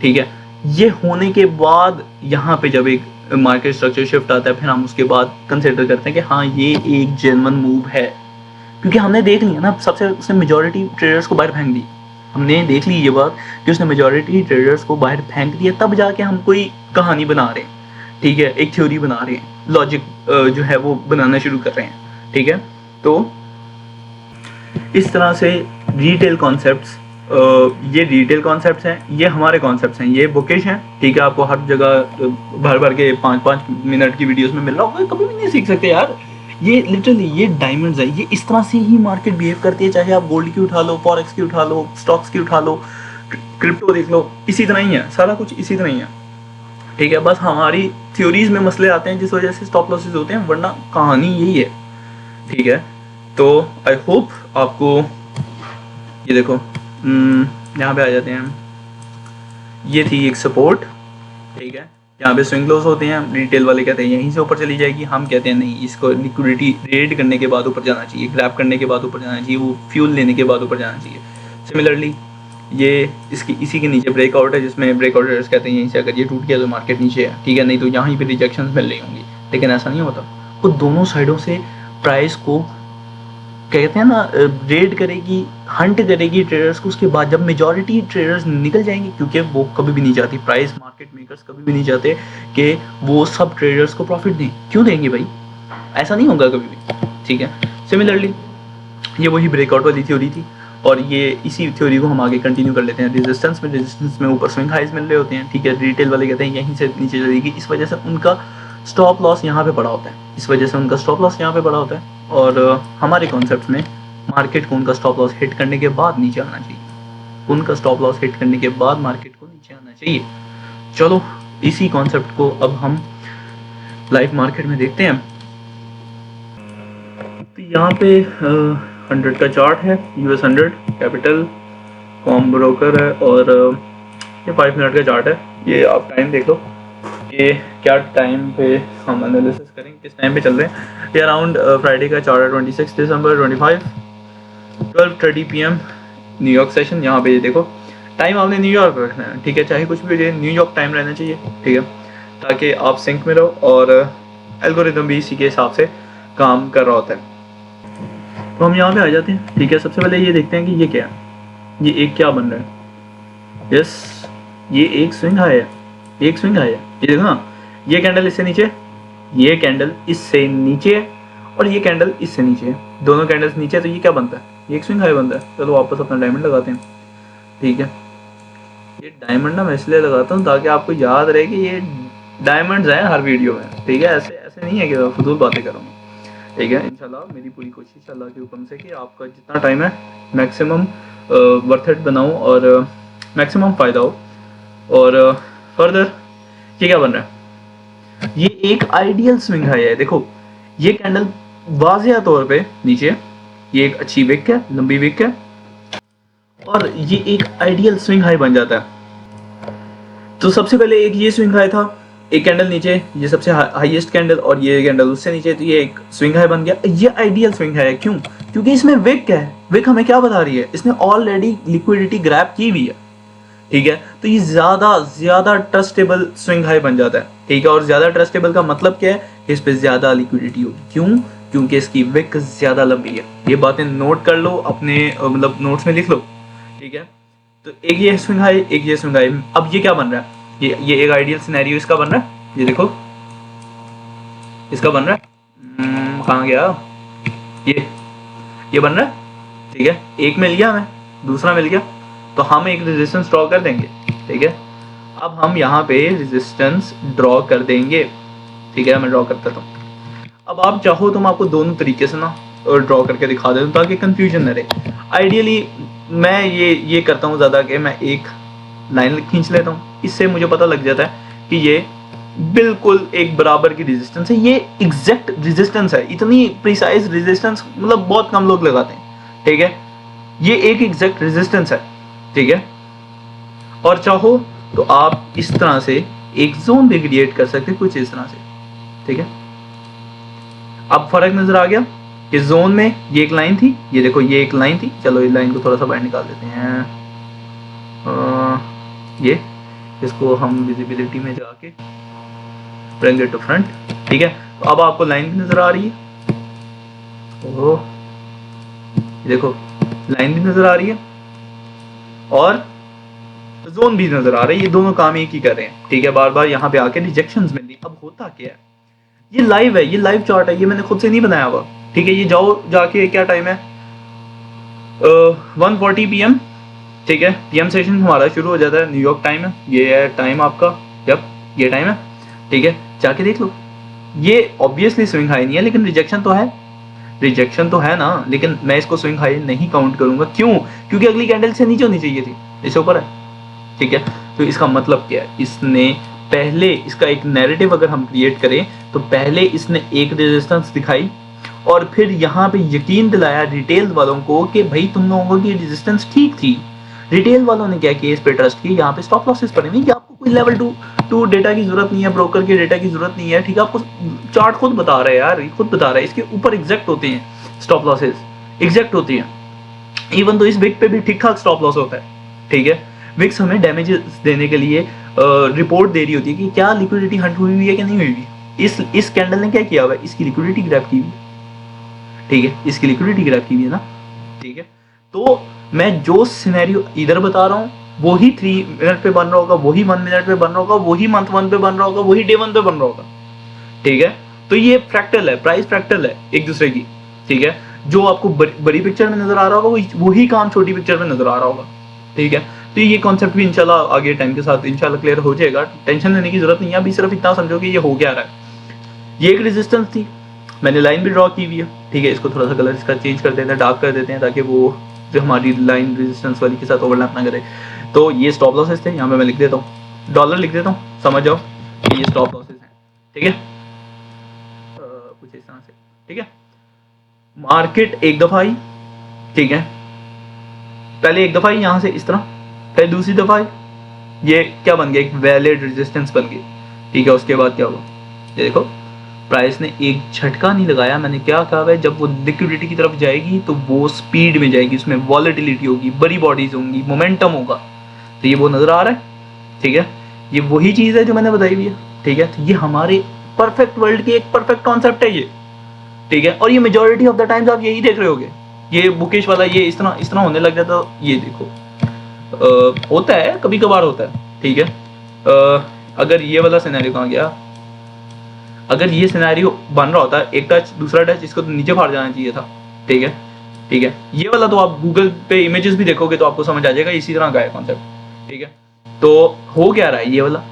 ठीक है, ये होने के बाद यहाँ पे जब एक मार्केट स्ट्रक्चर शिफ्ट आता है, फिर हम उसके बाद कंसिडर करते हैं कि हाँ ये एक जेन्युइन मूव है, क्योंकि हमने देख लिया ना, सबसे उसने मेजॉरिटी ट्रेडर्स को बाहर फेंक दी। हमने देख ली ये बात कि उसने मेजॉरिटी ट्रेडर्स को बाहर फेंक दिया, तब जाके हम कोई कहानी बना रहे हैं। ठीक है, एक थ्योरी बना रहे हैं, लॉजिक जो है वो बनाना शुरू कर रहे हैं। ठीक है, तो इस तरह से रिटेल कॉन्सेप्ट्स, ये रिटेल कॉन्सेप्ट्स हैं, ये हमारे कॉन्सेप्ट्स हैं, ये बुकिश हैं। ठीक है, आपको हर जगह भर भर के 5-5 मिनट की वीडियोस में मिल रहा होगा, कभी भी नहीं सीख सकते यार। ये लिटरली ये डायमंड्स है, ये इस तरह से ही मार्केट बिहेव करती है, चाहे आप गोल्ड की उठा लो, फॉरेक्स की उठा लो, स्टॉक्स की उठा लो, क्रिप्टो देख लो, इसी तरह ही है, सारा कुछ इसी तरह ही है। ठीक है, बस हमारी थ्योरीज में मसले आते हैं जिस वजह से स्टॉप लॉसेस होते हैं, वरना कहानी यही है। ठीक है, तो आई होप आपको, ये देखो यहाँ पे आ जाते हैं, ये थी एक सपोर्ट। ठीक है, यहाँ पे स्विंग लोस होते हैं, रिटेल वाले कहते हैं यहीं से ऊपर चली जाएगी, हम कहते हैं नहीं, इसको लिक्विडिटी रेड करने के बाद ऊपर जाना चाहिए, ग्रैब करने के बाद ऊपर जाना चाहिए, वो फ्यूल लेने के बाद ऊपर जाना चाहिए। सिमिलरली ये इसी के नीचे ब्रेकआउट है, जिसमें ब्रेकआउट कहते हैं यहीं से अगर ये टूट गया तो मार्केट नीचे है। ठीक है, नहीं तो यहाँ पे रिजेक्शंस मिल रही होंगी, लेकिन ऐसा नहीं होता। वो दोनों साइडों से प्राइस को कहते हैं ना रेड करेगी, हंट करेगी ट्रेडर्स को। उसके बाद जब मेजॉरिटी ट्रेडर्स निकल जाएंगे, क्योंकि वो कभी भी नहीं चाहती, प्राइस मार्केट मेकर्स कभी भी नहीं चाहते कि वो सब ट्रेडर्स को प्रॉफिट दें। क्यों देंगे भाई, ऐसा नहीं होगा कभी भी। ठीक है, सिमिलरली ये वही ब्रेकआउट वाली थ्योरी थी, और ये इसी थ्योरी को हम आगे कंटिन्यू कर लेते हैं। रेजिस्टेंस में ऊपर स्विंग हाइज मिल रहे होते हैं। ठीक है, रिटेल वाले कहते हैं यहीं से नीचे चलेगी, इस वजह से उनका स्टॉप लॉस यहाँ पे पड़ा होता है, इस वजह से उनका स्टॉप लॉस यहाँ पे पड़ा होता है। और हमारे कॉन्सेप्ट में मार्केट को उनका स्टॉप लॉस हिट करने के बाद नीचे आना चाहिए, उनका स्टॉप लॉस हिट करने के बाद मार्केट को नीचे आना चाहिए। चलो इसी कॉन्सेप्ट को अब हम लाइव मार्केट में देखते हैं। तो यहाँ पे 100 का चार्ट है, US 100 कैपिटल कॉम ब्रोकर है, और ये 5 मिनट का चार्ट है। ये आप टाइम देख लो कि क्या टाइम पे हम एनालिसिस करेंगे, किस टाइम पे चल रहे हैं। ये अराउंड फ्राइडे का चार्ट है, 26 दिसंबर 25 12:30 PM न्यूयॉर्क सेशन। यहाँ पे ये देखो टाइम आपने न्यूयॉर्क रखना है, ठीक है, चाहे कुछ भी हो जाए न्यूयॉर्क टाइम रहना चाहिए, ठीक है, ताकि आप सिंक में रहो और एल्गोरिदम भी इसी के हिसाब से काम कर रहा होता है। तो हम यहाँ पे आ जाते हैं, ठीक है। सबसे पहले ये देखते हैं कि ये क्या है, ये एक क्या बन रहा है। यस, ये एक स्विंग हाई है, एक स्विंग हाई है। ये देखो ना, ये कैंडल इससे नीचे, ये कैंडल इससे नीचे है, और ये कैंडल इससे नीचे है। दोनों कैंडल्स नीचे है, तो ये क्या बनता है, ये एक स्विंग हाई बनता है। चलो वापस अपना डायमंड लगाते हैं, ठीक है। ये डायमंड ना मैं इसलिए लगाता हूँ ताकि आपको याद रहे कि ये डायमंड्स हैं हर वीडियो में, ठीक है। ऐसे ऐसे नहीं है कि फजूल बातें करूँगा, ठीक है। इंशाल्लाह मेरी पूरी कोशिश अल्लाह के हुक्म से कि आपका जितना टाइम है मैक्सिमम वर्थ इट बनाऊँ और मैक्सिमम फ़ायदा हो। और फर्दर ये क्या बन रहा है, ये एक आइडियल स्विंग हाई है। देखो ये कैंडल वाज़िया तौर पे नीचे, ये एक अच्छी विक है, लंबी विक है, और ये एक आइडियल स्विंग हाई बन जाता है। तो सबसे पहले एक ये स्विंग हाई था, एक कैंडल नीचे, ये सबसे हाईएस्ट कैंडल, और ये कैंडल उससे नीचे, तो ये एक स्विंग हाई बन गया। ये आइडियल स्विंग हाई है, क्यों? क्योंकि इसमें विक है। विक हमें क्या बता रही है, इसने ऑलरेडी लिक्विडिटी ग्रैब की हुई है, ठीक है। तो ये ज्यादा ट्रस्टेबल स्विंग हाई बन जाता है, ठीक है। और ज्यादा ट्रस्टेबल का मतलब क्या है, इस पे ज्यादा लिक्विडिटी होगी। क्यों? क्योंकि इसकी विक ज्यादा लंबी है। ये बातें नोट कर लो अपने, मतलब नोट्स में लिख लो, ठीक है। तो एक ये स्विंग हाई, एक ये स्विंग हाई। अब ये क्या बन रहा है, ये एक आइडियल सिनेरियो इसका बन रहा है। ये देखो इसका बन रहा है, कहाँ गया ये बन रहा है, ठीक है। एक मिल गया हमें, दूसरा मिल गया, तो हम एक रेजिस्टेंस ड्रॉ कर देंगे, ठीक है। अब हम यहाँ पे रेजिस्टेंस ड्रॉ कर देंगे, ठीक है। मैं ड्रॉ कर देता हूँ। अब आप चाहो तो मैं आपको दोनों तरीके से ना ड्रॉ करके दिखा देता हूँ ताकि कंफ्यूजन न रहे। आइडियली मैं ये करता हूँ ज़्यादा कि मैं एक लाइन खींच लेता हूँ, इससे मुझे पता लग जाता है कि ये बिल्कुल एक बराबर की रेजिस्टेंस है। ये एग्जैक्ट रेजिस्टेंस है, इतनी प्रिसाइज रेजिस्टेंस मतलब बहुत कम लोग लगाते हैं, ठीक है। ये एक एग्जैक्ट रेजिस्टेंस है, ठीक है। और चाहो तो आप इस तरह से एक जोन भी क्रिएट कर सकते हैं, कुछ इस तरह से, ठीक है। अब फर्क नजर आ गया कि जोन में ये एक लाइन थी, ये देखो ये एक लाइन थी। चलो इस लाइन को थोड़ा सा बाहर निकाल देते हैं, ये इसको हम विजिबिलिटी में जाके ब्रिंग इट टू फ्रंट, ठीक है। तो अब आपको लाइन भी नजर आ रही है, ओह देखो लाइन भी नजर आ रही है और जोन भी नजर आ रही है। ये दोनों काम एक ही कर रहे हैं, ठीक है। बार बार यहाँ पे आके रिजेक्शंस मिल रही। अब होता क्या है, ये लाइव है, ये लाइव चार्ट है, ये मैंने खुद से नहीं बनाया हुआ, ठीक है। ये जाओ जाके, क्या टाइम है, 1:40 PM, ठीक है। PM सेशन हमारा शुरू हो जाता है, न्यूयॉर्क टाइम है, ये है टाइम आपका, जब ये टाइम है, ठीक है। जाके देख लो, ये ऑब्वियसली स्विंग हाई नहीं है, लेकिन रिजेक्शन तो है ना, लेकिन मैं इसको स्विंग हाई नहीं काउंट करूंगा। क्यों? क्योंकि अगली कैंडल से नीचे होनी चाहिए थी, इससे ऊपर है, ठीक है। तो इसका मतलब क्या है, इसने पहले, इसका एक नैरेटिव अगर हम क्रिएट करें तो पहले इसने एक रेजिस्टेंस दिखाई और फिर यहाँ पे यकीन दिलाया रिटेल वालों को कि भाई तुम लोगों की रेजिस्टेंस ठीक थी। रिटेल वालों ने क्या किया, इस पे ट्रस्ट किया, यहाँ पे स्टॉप लॉसेस पड़े नहीं, आपको कोई लेवल टू डेटा की जरूरत नहीं है, ब्रोकर के डेटा की जरूरत नहीं है, ठीक है। आपको चार्ट खुद बता रहा है यार, खुद बता रहा है, इसके ऊपर एग्जैक्ट होते हैं स्टॉप लॉसेस, एग्जैक्ट होती हैं। इवन तो इस विक पे भी ठीक ठाक स्टॉप लॉस होता है, ठीक है। विक्स हमें डैमेजेस देने के लिए रिपोर्ट दे रही होती है कि क्या लिक्विडिटी हंट हुई है कि नहीं हुई है। इस कैंडल ने क्या किया हुआ है, इसकी लिक्विडिटी ग्रैब की हुई है, ठीक है। इसकी लिक्विडिटी ग्रैब की हुई है ना, ठीक है। तो मैं जो सिनेरियो इधर बता रहा हूँ वही 3 मिनट पे बन रहा होगा, वही 1 मिनट पे बन रहा होगा, वही मंथ 1 पे बन रहा होगा, वही डे 1 पे बन रहा होगा, ठीक है। तो ये फ्रैक्टल है, प्राइस फ्रैक्टल है एक दूसरे की, ठीक है। जो आपको बड़ी पिक्चर में नजर आ रहा होगा वही काम छोटी पिक्चर में नजर आ रहा होगा, ठीक है। तो ये कॉन्सेप्ट भी इंशाल्लाह आगे टाइम के साथ इंशाल्लाह क्लियर हो जाएगा, टेंशन लेने की जरूरत नहीं है। अभी सिर्फ इतना समझो कि ये हो क्या रहा है। ये एक रेजिस्टेंस थी, मैंने लाइन भी ड्रॉ की हुई है, ठीक है। इसको थोड़ा सा कलर इसका चेंज कर देते हैं, डार्क कर देते हैं, ताकि वो जो हमारी लाइन रेजिस्टेंस वाली के साथ ओवरलैप ना करे। तो ये स्टॉप लॉसेस थे, यहाँ पे मैं लिख देता हूँ, डॉलर लिख देता हूँ, समझ जाओ कि ये स्टॉप लॉसेस हैं, ठीक है। कुछ इस तरह से, ठीक है। मार्केट एक दफा आई, ठीक है, पहले एक दफ़ा यहाँ से इस तरह, फिर दूसरी दफ़ा ये क्या बन गया, एक वैलिड रेजिस्टेंस बन गई। ठीक है, उसके बाद क्या हुआ, ये देखो प्राइस ने एक झटका नहीं लगाया। मैंने क्या कहा है, जब वो लिक्विडिटी की तरफ जाएगी तो वो स्पीड में जाएगी, उसमें वॉलेटिलिटी होगी, बड़ी बॉडीज होंगी, मोमेंटम होगा। तो ये वो नज़र आ रहा है। ठीक है, ये वही चीज़ है जो मैंने बताई हुई है। ठीक है, तो ये हमारे परफेक्ट वर्ल्ड की एक परफेक्ट कॉन्सेप्ट है ये। ठीक है, और ये मेजोरिटी ऑफ द टाइम्स आप यही देख रहे होगे। ये बुकिश वाला ये इस तरह होने लग जाता, ये देखो होता है, कभी कभार होता है। ठीक है, अगर ये वाला सिनेरियो कहाँ गया, अगर ये सिनेरियो बन रहा होता है, एक टच दूसरा टच, इसको तो नीचे फाड़ जाना चाहिए था। ठीक है, ठीक है, ये वाला तो आप गूगल पे इमेजेस भी देखोगे तो आपको समझ आ जाएगा इसी तरह का है कॉन्सेप्ट। ठीक है, तो हो क्या रहा है, ये वाला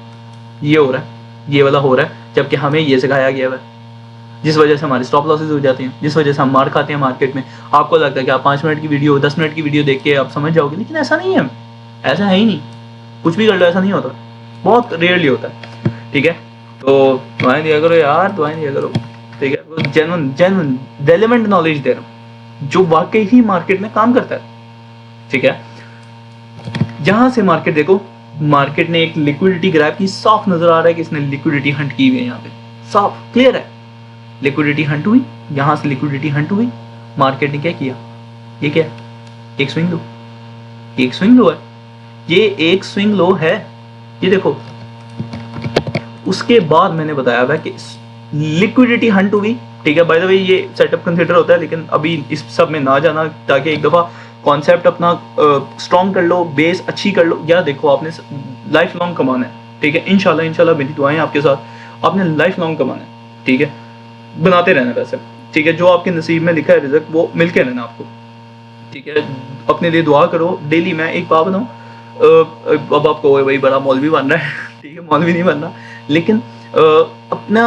ये हो रहा है, ये वाला हो रहा है, जबकि हमें ये सिखाया गया है, जिस वजह से हमारे स्टॉप लॉसेज हो जाते हैं, जिस वजह से हम मार खाते हैं मार्केट में। आपको लगता है कि आप 5 मिनट की वीडियो 10 मिनट की वीडियो देख के आप समझ जाओगे, लेकिन ऐसा नहीं है, ऐसा है ही नहीं। कुछ भी कर लो ऐसा नहीं होता, बहुत रेयरली होता है। ठीक है, तो दुआएं दिया करो यार, दुआएं दिया करो। ठीक है, जेन्युइन रेलेवेंट नॉलेज दे रहा हूँ जो वाकई ही मार्केट में काम करता है। ठीक है, जहां से मार्केट देखो, मार्केट ने एक लिक्विडिटी ग्रैब की, साफ नजर आ रहा है कि इसने लिक्विडिटी हंट की हुई है। यहाँ पे साफ क्लियर है, लिक्विडिटी हंट हुई, यहां से लिक्विडिटी हंट हुई। मार्केट ने क्या किया, ये क्या, एक स्विंग लो, एक स्विंग लो है, ये एक स्विंग लो है, ये देखो। उसके बाद मैंने बताया हुआ कि लिक्विडिटी हंट हुई। ठीक है, बाय द वे ये सेटअप कंसीडर होता है, लेकिन अभी इस सब में ना जाना, ताकि एक दफ़ा कॉन्सेप्ट अपना स्ट्रॉन्ग कर लो, बेस अच्छी कर लो। या देखो आपने लाइफ लॉन्ग कमाना है। ठीक है, इंशाल्लाह मेरी दुआएं आपके साथ, आपने लाइफ लॉन्ग कमाना है। ठीक है, बनाते रहना वैसे। ठीक है, जो आपके नसीब में लिखा है रिज़्क वो मिल के रहना आपको। ठीक है, अपने लिए दुआ करो डेली। मैं एक बात बताऊँ, अब आपको भाई बड़ा मौलवी बन रहा है। ठीक है, मौलवी नहीं बन रहा, लेकिन अपना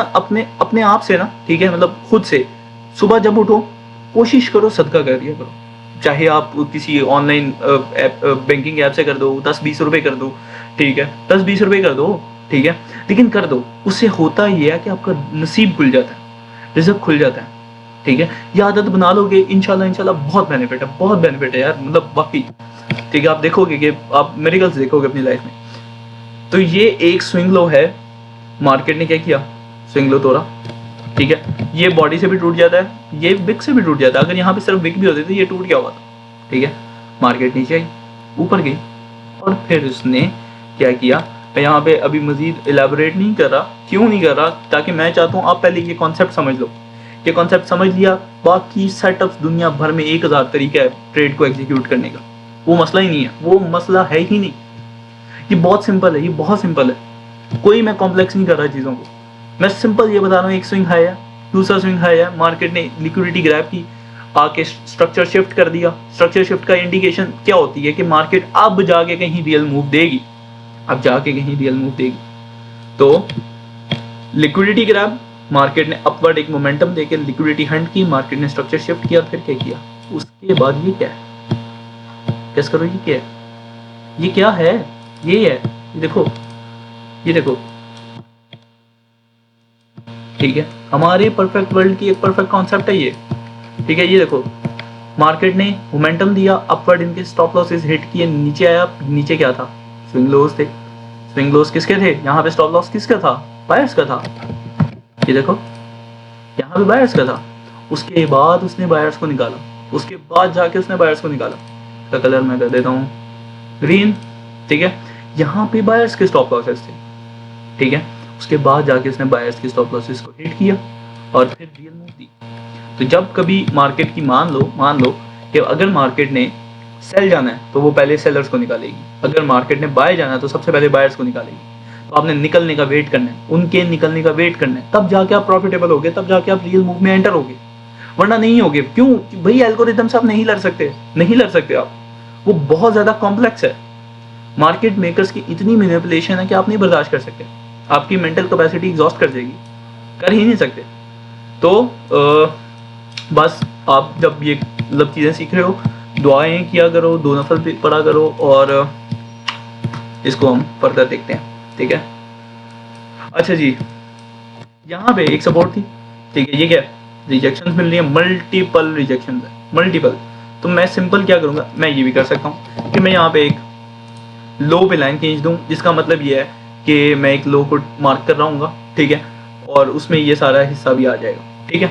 अपने आप से ना, ठीक है, मतलब खुद से सुबह जब उठो कोशिश करो सदका कर दिया करो। चाहे आप किसी ऑनलाइन बैंकिंग ऐप से कर दो, 10-20 रुपए कर दो। ठीक है, 10-20 रुपए कर दो। ठीक है, लेकिन कर दो, उससे होता ये है कि आपका नसीब खुल जाता है, रिज़्क खुल जाता है। ठीक है, ये आदत बना लोगे इंशाल्लाह बहुत बेनिफिट है, बहुत बेनिफिट है यार, मतलब वाकई। ठीक है, आप देखोगे कि आप मिरेकल्स देखोगे अपनी लाइफ में। तो ये एक स्विंग लो है, मार्केट ने क्या किया, स्विंग लो तोड़ा। ठीक है, ये बॉडी से भी टूट जाता है, ये विक से भी टूट जाता है। अगर यहाँ पे सिर्फ विक भी होती तो ये टूट गया हुआ था। ठीक है, मार्केट नीचे आई, ऊपर गई, और फिर उसने क्या किया, मैं यहाँ पे अभी मजीद एलैबोरेट नहीं कर रहा। क्यों नहीं कर रहा, ताकि मैं चाहता हूँ आप पहले ये कॉन्सेप्ट समझ लो। ये कॉन्सेप्ट समझ लिया, बाकी सेटअप्स दुनिया भर में 1000 तरीका है ट्रेड को एग्जीक्यूट करने का, वो मसला ही नहीं है, वो मसला है ही नहीं। ये बहुत सिंपल है, ये बहुत सिंपल है, कोई मैं कॉम्प्लेक्स नहीं कर रहा चीज़ों को। मैं सिंपल ये बता रहा हूँ, एक स्विंग हाई है, दूसरा स्विंग हाई है, मार्केट ने लिक्विडिटी ग्रैब की, आके स्ट्रक्चर शिफ्ट कर दिया। स्ट्रक्चर शिफ्ट का इंडिकेशन क्या होती है कि मार्केट अब जाके कहीं रियल मूव देगी, अब जाके कहीं रियल मूव देगी। तो लिक्विडिटी ग्रैब, मार्केट ने अपवर्ड एक मोमेंटम देके लिक्विडिटी हंट की, मार्केट ने स्ट्रक्चर शिफ्ट किया, फिर क्या किया, उसके बाद ये क्या है, गेस करो ये क्या है, ये क्या है, ये है, ये देखो, ये देखो। ठीक है, हमारे परफेक्ट वर्ल्ड की एक परफेक्ट कॉन्सेप्ट है ये। ठीक है, ये देखो, मार्केट ने मोमेंटम दिया, अपवर्ड इनके स्टॉप लॉसेस हिट किए, नीचे आया, नीचे क्या था, स्विंग लोस थे। स्विंग लोस किसके थे, यहाँ पे स्टॉप लॉस किसका था, बायर्स का था। ये देखो, यहाँ पे बायर्स का था, उसके बाद उसने बायर्स को निकाला, उसके बाद जाके उसने बायर्स को निकाला। इसका कलर मैं कर देता हूँ ग्रीन। ठीक है, यहाँ पे बायर्स के स्टॉप लॉसेस थे। ठीक है, उसके बाद जाके उसने बायर्स के स्टॉप लॉसेस को हिट किया और फिर रियल मूव दी। तो जब कभी मार्केट की मान लो कि अगर मार्केट ने सेल जाना है तो वो पहले सेलर्स को निकालेगी, अगर मार्केट ने बाय जाना है तो सबसे पहले बायर्स को निकालेगी। तो आपने निकलने का वेट करना है, उनके निकलने का वेट करना है, तब जाके आप प्रॉफिटेबल होगे, तब जाके आप रियल मूव में एंटर होगे, वरना नहीं होगे। क्यों भाई, एल्गोरिथम से आप नहीं लड़ सकते, नहीं लड़ सकते आप, वो बहुत ज्यादा कॉम्प्लेक्स है। मार्केट मेकर्स की इतनी मैनिपुलेशन है कि आप नहीं बर्दाश्त कर सकते, आपकी मेंटल कैपेसिटी एग्जॉस्ट कर जाएगी, कर ही नहीं सकते। तो बस आप जब ये मतलब चीज़ें सीख रहे हो, दुआएं किया करो, 2 नफल पढ़ा करो, और इसको हम फर्दर देखते हैं। ठीक है, अच्छा जी, यहाँ पे एक सपोर्ट थी। ठीक है, ये क्या, रिजेक्शन मिल रही है, मल्टीपल रिजेक्शन है, मल्टीपल। तो मैं सिंपल क्या करूँगा, मैं ये भी कर सकता हूँ कि मैं यहाँ पे एक लो पे लाइन खींच दूँ, जिसका मतलब ये है कि मैं एक लो को मार्क कर रहा हूँ, ठीक है, और उसमें ये सारा हिस्सा भी आ जाएगा, ठीक है,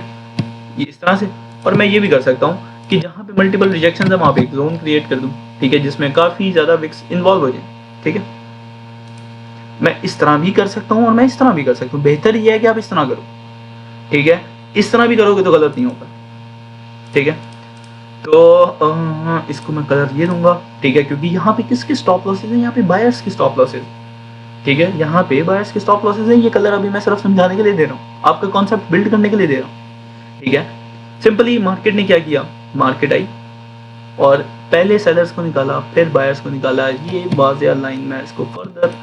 ये इस तरह से। और मैं ये भी कर सकता हूँ कि जहाँ पे मल्टीपल रिजेक्शन है वहाँ पे एक जोन क्रिएट कर दूँ, ठीक है, जिसमें काफ़ी ज़्यादा विक्स इन्वॉल्व हो जाए, ठीक है। मैं इस तरह भी कर सकता हूँ और मैं इस तरह भी कर सकता हूँ। बेहतर ये है कि आप इस तरह करो, ठीक है, इस तरह भी करोगे तो गलत नहीं होगा, ठीक है। तो इसको मैं कलर ये दूंगा, ठीक है, क्योंकि यहाँ पे किसके स्टॉप लॉसेस हैं, यहाँ पे बायर्स की स्टॉप लॉसेस, ठीक है, यहाँ पे बायर्स के स्टॉप लॉसेस हैं। ये कलर अभी मैं सिर्फ समझाने के लिए दे रहा हूँ, आपका कॉन्सेप्ट बिल्ड करने के लिए दे रहा हूँ, ठीक है। सिंपली मार्केट ने क्या किया, मार्केट आई और पहले सेलर्स को निकाला, फिर बायर्स को निकाला। ये वाज़ेह लाइन में इसको फर्दर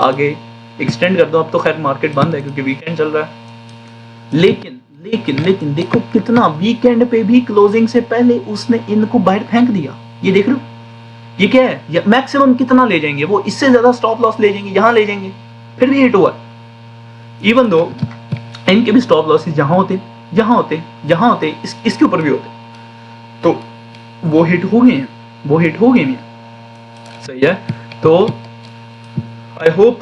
आगे एक्सटेंड कर दो। अब तो खैर मार्केट बंद है क्योंकि वीकेंड चल रहा है, लेकिन लेकिन लेकिन देखो कितना वीकेंड पे भी क्लोजिंग से पहले उसने इनको बाहर फेंक दिया। ये देख लो, ये क्या है, मैक्सिमम कितना ले जाएंगे वो, इससे ज्यादा स्टॉप लॉस ले जाएंगे, यहां ले जाएंगे, फिर भी हिट हुआ। इवन दो इनके भी स्टॉप लॉसेस जहां होते इसके ऊपर भी होते, तो वो हिट हो गए हैं, वो हिट हो गए हैं, सही है। तो आई होप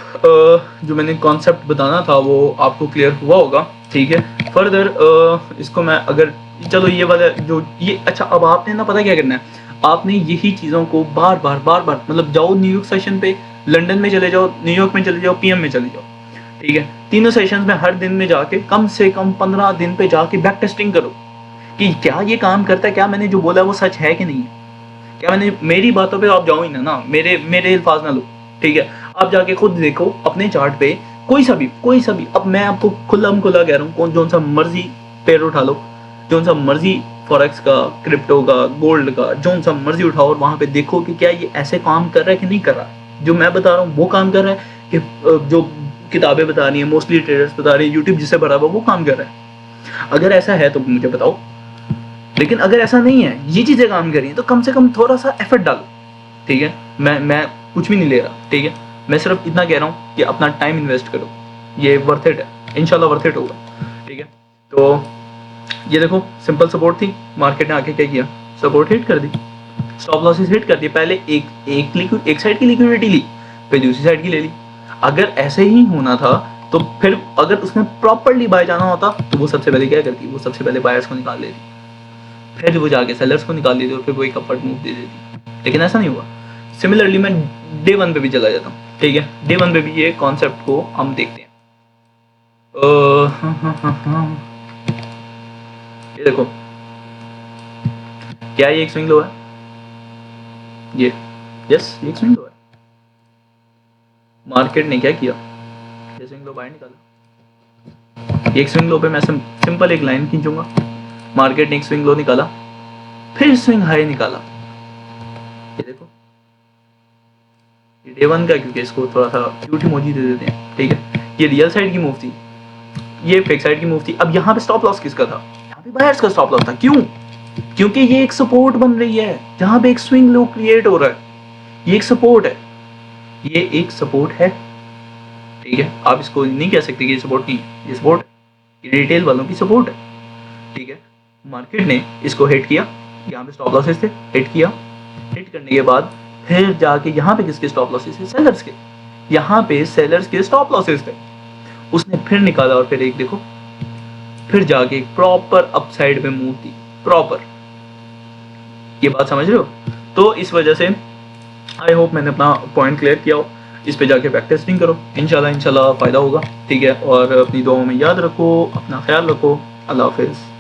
जो मैंने कॉन्सेप्ट बताना था वो आपको क्लियर हुआ होगा, ठीक है। फर्दर इसको मैं अगर, चलो ये वाला जो ये, अच्छा अब आपने ना पता क्या करना है, आपने यही चीज़ों को बार बार मतलब जाओ न्यूयॉर्क सेशन पे, लंदन में चले जाओ, न्यूयॉर्क में चले जाओ, पीएम में चले जाओ, ठीक है, तीनों सेशंस में हर दिन में जाके कम से कम 15 दिन पे जाके बैक टेस्टिंग करो कि क्या ये काम करता है, क्या मैंने जो बोला वो सच है कि नहीं है, क्या मैंने, मेरी बातों पे आप जाओ ही ना, मेरे अल्फाज ना लो, ठीक है। आप जाके खुद देखो अपने चार्ट पे, कोई सा भी, अब मैं आपको खुला कह रहा हूँ, जो सा मर्जी पेयर उठा लो, जो सा मर्जी फॉरेक्स का, क्रिप्टो का, गोल्ड का, जो सा मर्जी उठाओ और वहां पे देखो कि क्या ये ऐसे काम कर रहा है कि नहीं कर रहा है, जो मैं बता रहा हूँ वो काम कर रहा है कि जो किताबें बता रही है, मोस्टली ट्रेडर्स बता रही है, यूट्यूब जिससे भरा हुआ वो काम कर रहा है। अगर ऐसा है तो मुझे बताओ, लेकिन अगर ऐसा नहीं है, ये चीजें काम कर रही हैं, तो कम से कम थोड़ा सा एफर्ट डालो, ठीक है। मैं कुछ भी नहीं ले रहा, ठीक है, मैं सिर्फ इतना कह रहा हूँ कि अपना टाइम इन्वेस्ट करो, ये वर्थ इट है, इंशाल्लाह वर्थ इट होगा, ठीक है। तो ये देखो सिंपल सपोर्ट थी, मार्केट ने आके क्या किया, सपोर्ट हिट कर दी, स्टॉप लॉसेस हिट कर दिए, पहले एक साइड की लिक्विडिटी ली, फिर दूसरी साइड की ले ली। अगर ऐसे ही होना था तो फिर अगर उसने प्रॉपरली बाय जाना होता तो वो सबसे पहले क्या करती, वो सबसे पहले बायर्स को निकाल लेती, फिर वो जाके सेलर्स को निकाल देती और फिर वो एक अपवर्ड मूव दे देती, लेकिन ऐसा नहीं हुआ। सिमिलरली मैं डे 1 पे भी चला जाता हूँ, ठीक है, डे 1 पे भी ये कॉन्सेप्ट को हम देखते हैं। ये देखो, क्या ये एक स्विंग लो है, ये यस ये एक स्विंग लो है। मार्केट ने क्या किया, ये स्विंग लो बाहर निकाला, एक स्विंग लो पे मैं सिंपल एक लाइन खींचूंगा, मार्केट ने एक स्विंग लो निकाला, फिर स्विंग हाई निकाला, ये देखो, ये डे 1 का, क्योंकि इसको थोड़ा सा क्यूट इमोजी दे देते हैं, ठीक है। ये रियल साइड की मूव थी, ये फेक साइड की मूव थी। अब यहाँ पे स्टॉप लॉस किसका था, यहाँ पे बायर्स का स्टॉप लॉस था। क्यों, क्योंकि ये एक सपोर्ट बन रही है, जहां पे एक स्विंग लो क्रिएट हो रहा है, ये एक सपोर्ट है, ये एक सपोर्ट है, ठीक है। आप इसको नहीं कह सकते कि ये सपोर्ट नहीं है, ये सपोर्ट है, ये रिटेल वालों की सपोर्ट है, ठीक है। मार्केट ने इसको हिट किया, यहाँ पे स्टॉप लॉसेस थे, हिट किया, हिट करने के बाद फिर जाके यहाँ पे किसके स्टॉप लॉसेस थे, सेलर्स के, यहाँ पे सेलर्स के स्टॉप लॉसेस थे, उसने फिर निकाला और फिर एक देखो, फिर जाके एक प्रॉपर अपसाइड में मूव थी, प्रॉपर। ये बात समझ रहे हो? तो इस वजह से आई होप मैंने अपना पॉइंट क्लियर किया हो। इस पे जाके बैक टेस्टिंग करो, इंशाल्लाह फायदा होगा, ठीक है। और अपनी दुआओं में याद रखो, अपना ख्याल रखो। अल्लाह हाफिज़।